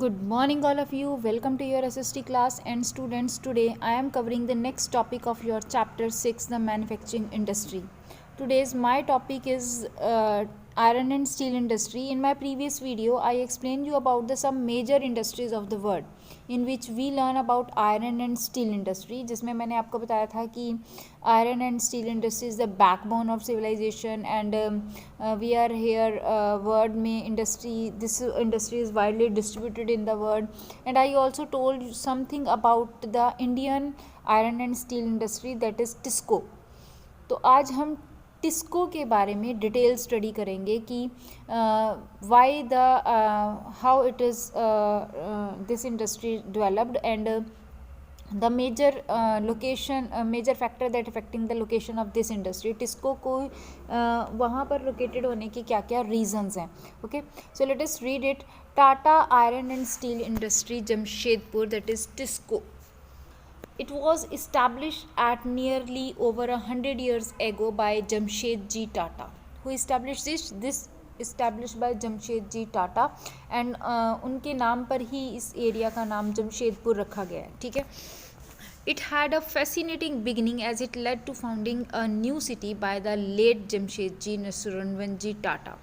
Good morning, all of you. Welcome to your SST class. And students, today I am covering the next topic of your chapter 6, the manufacturing industry. Today's my topic is iron and steel industry. In my previous video, I explained you about the some major industries of the world, in which we learn about iron and steel industry. जिसमें मैंने आपको बताया था कि iron and steel industry is the backbone of civilization, and we are here world में industry, this industry is widely distributed in the world. And I also told you something about the Indian iron and steel industry, that is TISCO. तो आज हम टिस्को के बारे में detail study करेंगे कि why the how it is this industry developed, and the major location, major factor that affecting the location of this industry. TISCO को वहाँ पर लोकेटेड होने के क्या क्या रीजंस हैं. Okay, so let us read it. Tata iron and steel industry Jamshedpur, that is TISCO. It was established at nearly over 100 years ago by Jamshedji Tata. Who established this? Established by Jamshedji Tata, and उनके नाम पर ही इस area का नाम जमशेदपुर रखा गया है. ठीक है. It had a fascinating beginning as it led to founding a new city by the late Jamshedji Nasruddinji Tata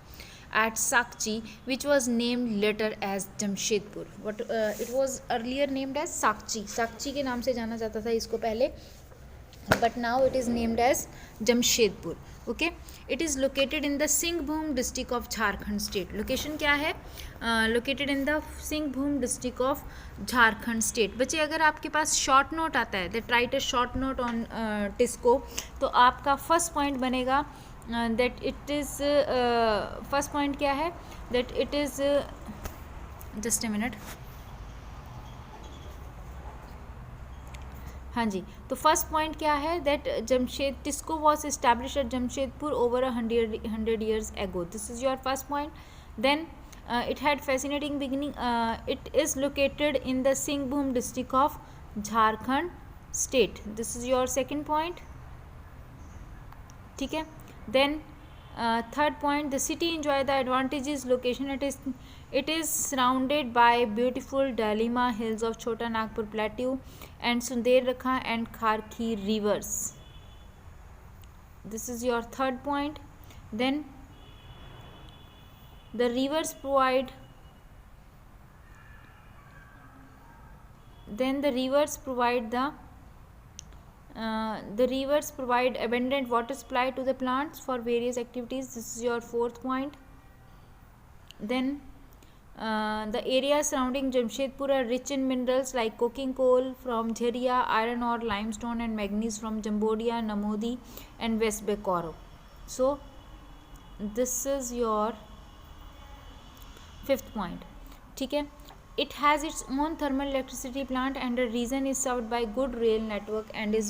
at Sakchi, which was named later as Jamshedpur. It was earlier named as Sakchi. Sakchi के नाम से जाना जाता था इसको पहले, but now it is named as Jamshedpur. Okay, it is located in the Singhbhum district of Jharkhand state. Location क्या है? Located in the Singhbhum district of Jharkhand state. बच्चे, अगर आपके पास शॉर्ट नोट आता है, that write a short note on TISCO, तो आपका first point बनेगा that it is first point क्या है, that it is just a minute. हाँ जी, तो फर्स्ट पॉइंट क्या है, that Jamshed TISCO was establish at Jamshedpur over 100 years ago. This is your first point. Then it had fascinating beginning. It is located in the Singhbhum district of Jharkhand state. This is your second point. ठीक है. Then third point, the city enjoy the advantages location. It is surrounded by beautiful Dalima hills of Chota Nagpur plateau and Sunderrekha and Kharki rivers. This is your third point. Then the rivers provide the rivers provide abundant water supply to the plants for various activities. This is your fourth point. Then the areas surrounding Jamshedpur are rich in minerals like coking coal from Jharia, iron ore, limestone and manganese from Jambodia, Namodi and West Bekoro. So this is your fifth point. ठीक है. It has its own thermal electricity plant, and the region is served by good rail network and is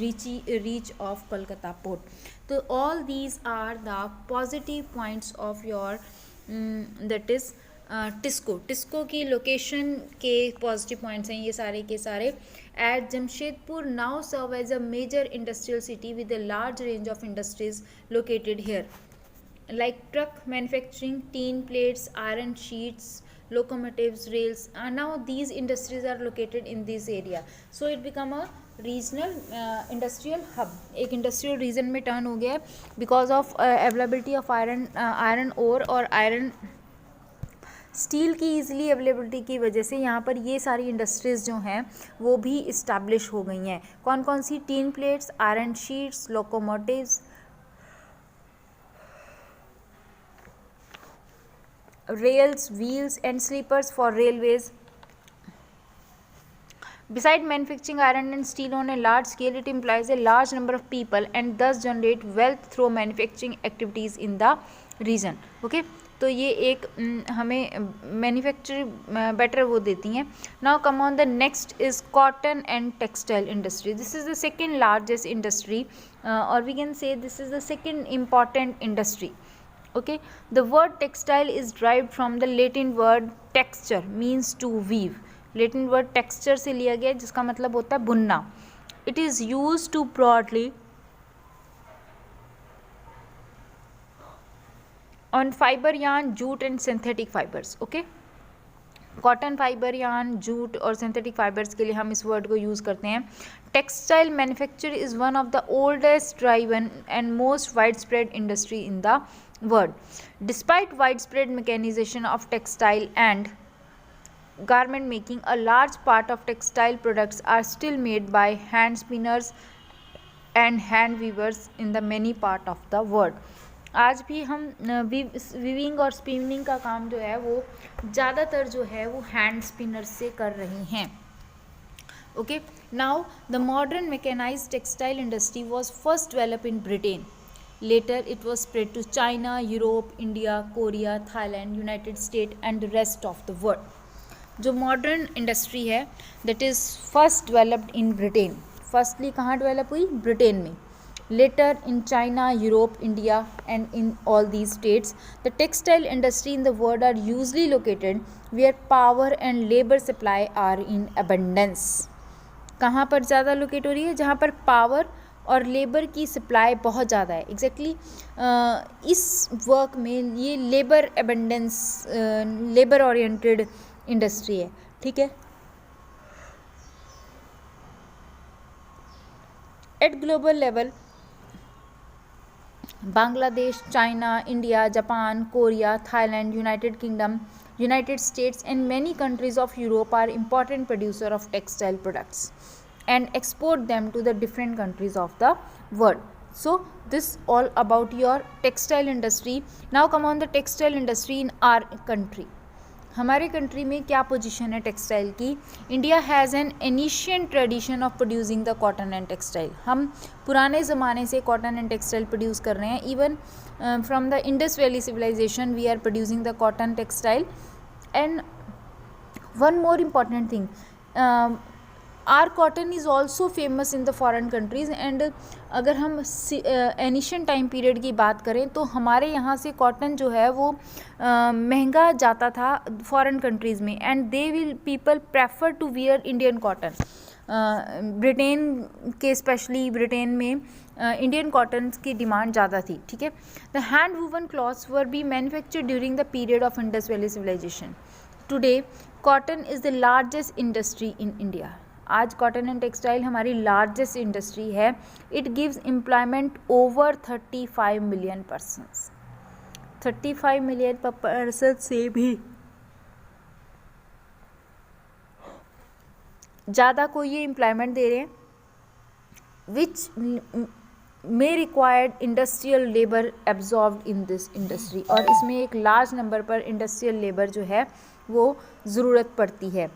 reach of Kolkata port. So all these are the positive points of your that is TISCO. TISCO की location के positive points हैं ये सारे के सारे. At Jamshedpur now serve as a major industrial city with a large range of industries located here, like truck manufacturing, tin plates, iron sheets, locomotives, rails. Now these industries are located in this area, so it become a regional industrial hub. एक industrial region में turn हो गया because of availability of iron ore और iron steel की easily availability की वजह से यहाँ पर ये सारी इंडस्ट्रीज़ जो हैं वो भी इस्टेब्लिश हो गई हैं. कौन कौन सी? Tin plates, iron sheets, locomotives, rails, wheels and sleepers for railways. Beside manufacturing iron and steel on a large scale, it employs a large number of people and thus generate wealth through manufacturing activities in the region. Okay, तो ये एक हमें manufacture better वो देती हैं. Now come on the next is cotton and textile industry. This is the second largest industry, और we can say this is the second important industry. Okay, the word textile is derived from the Latin word texture, means to weave. Latin word texture से लिया गया जिसका मतलब होता है बुनना. It is used to broadly on fiber yarn, jute and synthetic fibers. Okay, cotton fibre, yarn, jute और synthetic fibres के लिए हम इस वर्ड को यूज़ करते हैं. Textile manufacture is one of the oldest driven and most wide spread industry in the world. Despite wide spread mechanisation of textile and garment making, a large part of textile products are still made by hand spinners and hand weavers in the many part of the world. आज भी हम weaving और spinning का काम जो है वो ज़्यादातर जो है वो हैंड स्पिनर से कर रहे हैं. Okay, now the modern mechanized textile industry was first developed in Britain. Later it was spread to China, Europe, India, Korea, Thailand, United States and the rest of the world. जो modern industry है that is first developed in Britain. Firstly कहाँ develop हुई? Britain में. Later in China, Europe, India and in all these states. The textile industry in the world are usually located where power and labour supply are in abundance. कहाँ पर ज़्यादा locate हो रही है? जहाँ पर पावर और लेबर की सप्लाई बहुत ज़्यादा है. एग्जैक्टली इस वर्क में ये labour abundance, labour oriented industry है. ठीक है. Eight global level Bangladesh, China, India, Japan, Korea, Thailand, United kingdom, United States and many countries of Europe are important producer of textile products and export them to the different countries of the world. So this all about your textile industry. Now come on the textile industry in our country. हमारे country में क्या position है textile की? India has an ancient tradition of producing the cotton and textile. हम पुराने ज़माने से cotton and textile produce कर रहे हैं. Even from the Indus valley civilisation we are producing the cotton textile. And one more important thing, our cotton is also famous in the foreign countries. And अगर हम एनिशियन time period की बात करें तो हमारे यहाँ से कॉटन जो है वो महंगा जाता था फॉरेन कंट्रीज़ में. And they will people prefer to wear Indian cotton. Britain के स्पेशली ब्रिटेन में इंडियन कॉटन की डिमांड ज़्यादा थी. ठीक है. The hand woven cloths were be manufactured during the period of Indus valley civilisation. Today cotton is the largest industry in India. आज cotton and textile हमारी largest industry है. It gives employment over 35 million persons. 35 million person से भी ज़्यादा को ये employment दे रहे हैं which may required industrial labour absorbed in this industry. और इसमें एक लार्ज नंबर पर इंडस्ट्रियल लेबर जो है वो ज़रूरत पड़ती है.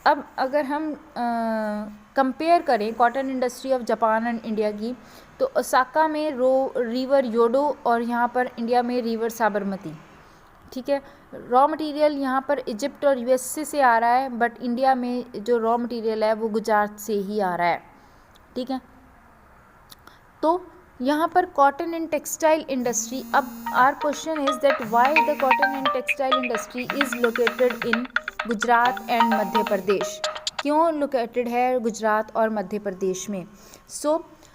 अब अगर हम कंपेयर करें cotton industry of Japan and India की, तो ओसाका में रिवर योडो और यहाँ पर इंडिया में रिवर साबरमती. ठीक है. रॉ मटेरियल यहाँ पर इजिप्ट और यूएसए से आ रहा है, बट इंडिया में जो रॉ मटेरियल है वो गुजरात से ही आ रहा है. ठीक है. तो यहाँ पर कॉटन एंड टेक्सटाइल इंडस्ट्री. अब our question is that why the cotton and textile industry is located in Gujarat and Madhya Pradesh. क्यों लोकेटेड है गुजरात और मध्य प्रदेश में? So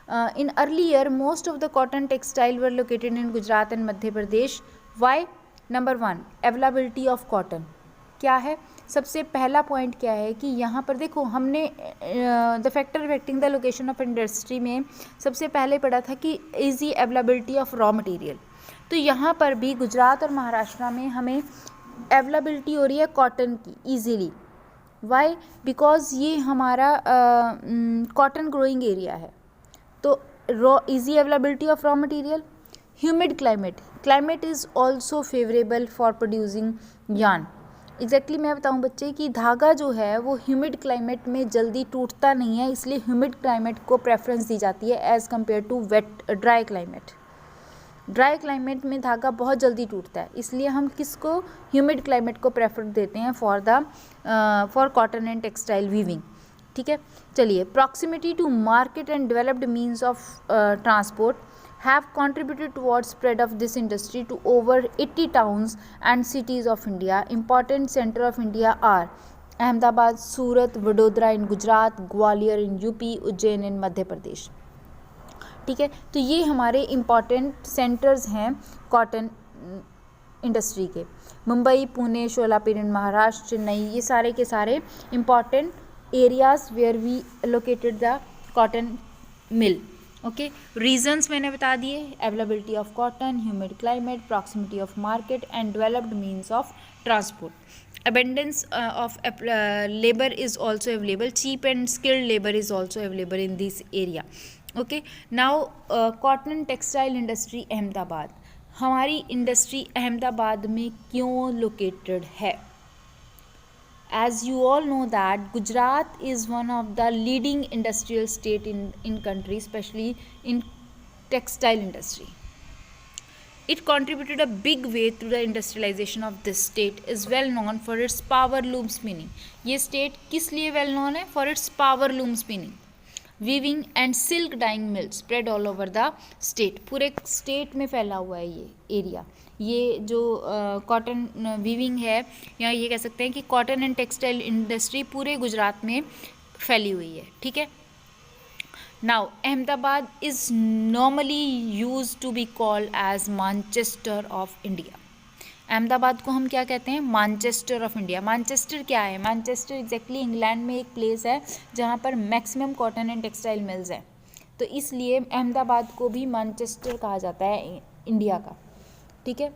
in early year most of the cotton textile were located in Gujarat and Madhya Pradesh. Why? Number 1, availability of cotton. क्या है? सबसे पहला point क्या है कि यहाँ पर देखो हमने the factor affecting the location of industry में सबसे पहले पढ़ा था कि easy availability of raw material. तो यहाँ पर भी गुजरात और महाराष्ट्र में हमें अवेलेबिलिटी हो रही है कॉटन की ईजीली. वाई? बिकॉज ये हमारा कॉटन ग्रोइंग एरिया है. तो easy availability of raw material. Humid climate is also favourable for producing yarn. Exactly मैं बताऊं बच्चे कि धागा जो है वो ह्यूमिड क्लाइमेट में जल्दी टूटता नहीं है, इसलिए ह्यूमिड क्लाइमेट को प्रेफरेंस दी जाती है as compare to wet dry climate. Dry climate में धागा बहुत जल्दी टूटता है, इसलिए हम किसको? ह्यूमिड क्लाइमेट को प्रेफर देते हैं for cotton and textile weaving. ठीक है. चलिए. Proximity to market and developed means of transport have contributed towards spread of this industry to over 80 towns and cities of India. Important center of India are Ahmedabad, Surat, Vadodara in Gujarat, Gwalior in UP, Ujjain in Madhya Pradesh. ठीक है. तो ये हमारे important centres हैं cotton industry के। मुंबई, पुणे, शोलापुर इन महाराष्ट्र, चेन्नई, ये सारे के सारे important areas where we located the cotton mill. Okay, reasons मैंने बता दिए, availability of cotton, humid climate, proximity of market and developed means of transport. Abundance of labor is also available. Cheap and skilled labor is also available in this area. Okay, now cotton textile industry Ahmedabad. हमारी industry Ahmedabad में क्यों located है? As you all know that Gujarat is one of the leading industrial state in country, especially in textile industry. It contributed a big way to the industrialization of this state. Is well known for its power loom spinning. ये state किस लिए well known है? For its power loom spinning, weaving and silk dyeing mills spread all over the state. पूरे state में फैला हुआ है ये area. ये जो कॉटन वीविंग है, या ये कह सकते हैं कि कॉटन एंड टेक्सटाइल इंडस्ट्री पूरे गुजरात में फैली हुई है. ठीक है. Now, Ahmedabad is normally used to be called as Manchester of India. Ahmedabad को हम क्या कहते हैं? Manchester of India. मैनचेस्टर क्या है? मैनचेस्टर एग्जैक्टली इंग्लैंड में एक प्लेस है जहाँ पर maximum cotton and textile mills हैं, तो इसलिए अहमदाबाद को भी मैनचेस्टर कहा जाता है इंडिया का. ठीक है.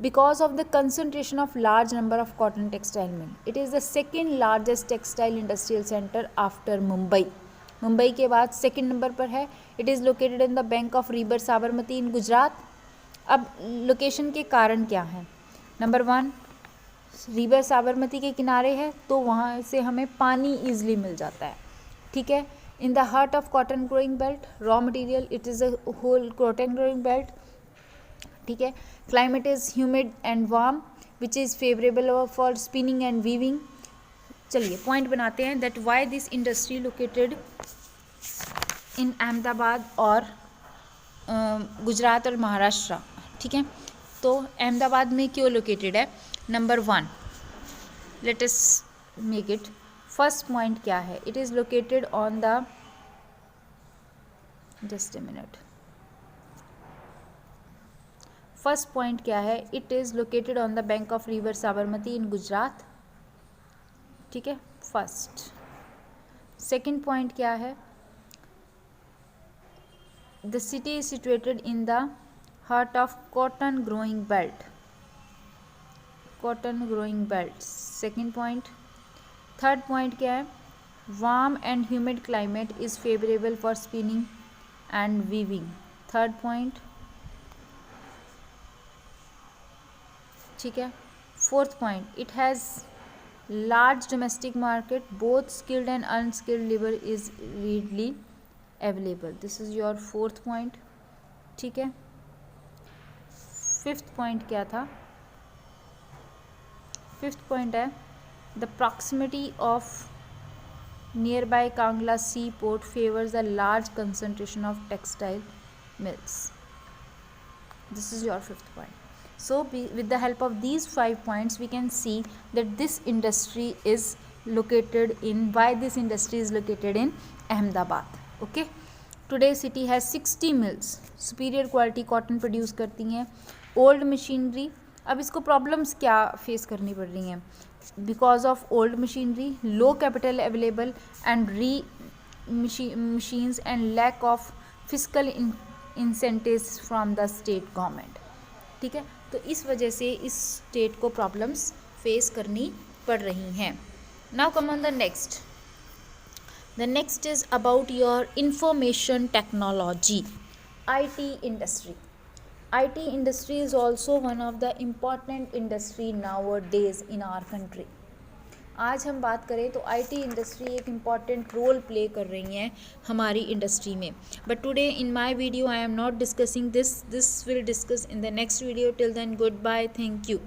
Because of the concentration of large number of cotton textile mill, it is the second largest textile industrial centre after Mumbai. Mumbai के बाद सेकंड नंबर पर है. It is located in the bank of river Sabarmati in Gujarat. अब location के कारण क्या हैं? Number 1, river Sabarmati के किनारे है तो वहाँ से हमें पानी ईजिली मिल जाता है. ठीक है. In the heart of cotton growing belt, raw material, it is a whole cotton growing belt. ठीक है. Climate is humid and warm which is favourable for spinning and weaving. चलिए पॉइंट बनाते हैं that why this industry located in Ahmedabad और गुजरात और महाराष्ट्र. ठीक है. तो अहमदाबाद में क्यों लोकेटेड है? Number 1, let us make it. First point क्या है? It is located on the, just a minute. First point क्या है? It is located on the bank of river Sabarmati in Gujarat. ठीक है. फर्स्ट. सेकेंड पॉइंट क्या है? The city is situated in the heart of cotton growing belt. Cotton growing belt. Second point. Third point क्या है? Warm and humid climate is favourable for spinning and weaving. Third point. ठीक है. Fourth point, it has large domestic market, both skilled and unskilled labor is readily available. This is your fourth point. ठीक है. Fifth point क्या था? Fifth point है the proximity of nearby Kangla seaport favors a large concentration of textile mills. This is your fifth point. So with the help of these 5 points we can see that this industry is located in, why this industry is located in Ahmedabad. Okay. Today city has 60 mills. Superior quality cotton produce करती हैं. Old machinery. अब इसको problems क्या face करनी पड़ रही हैं? Because of old machinery, low capital available and machines and lack of fiscal incentives from the state government. ठीक है. तो इस वजह से इस स्टेट को प्रॉब्लम्स फेस करनी पड़ रही हैं. Now come on the next. The next is about your information technology, IT industry. IT industry is also one of the important industry nowadays in our country. आज हम बात करें तो IT इंडस्ट्री एक इम्पॉर्टेंट रोल प्ले कर रही हैं हमारी इंडस्ट्री में. But today in my video I am not discussing this will discuss in the next video. Till then goodbye. Thank you.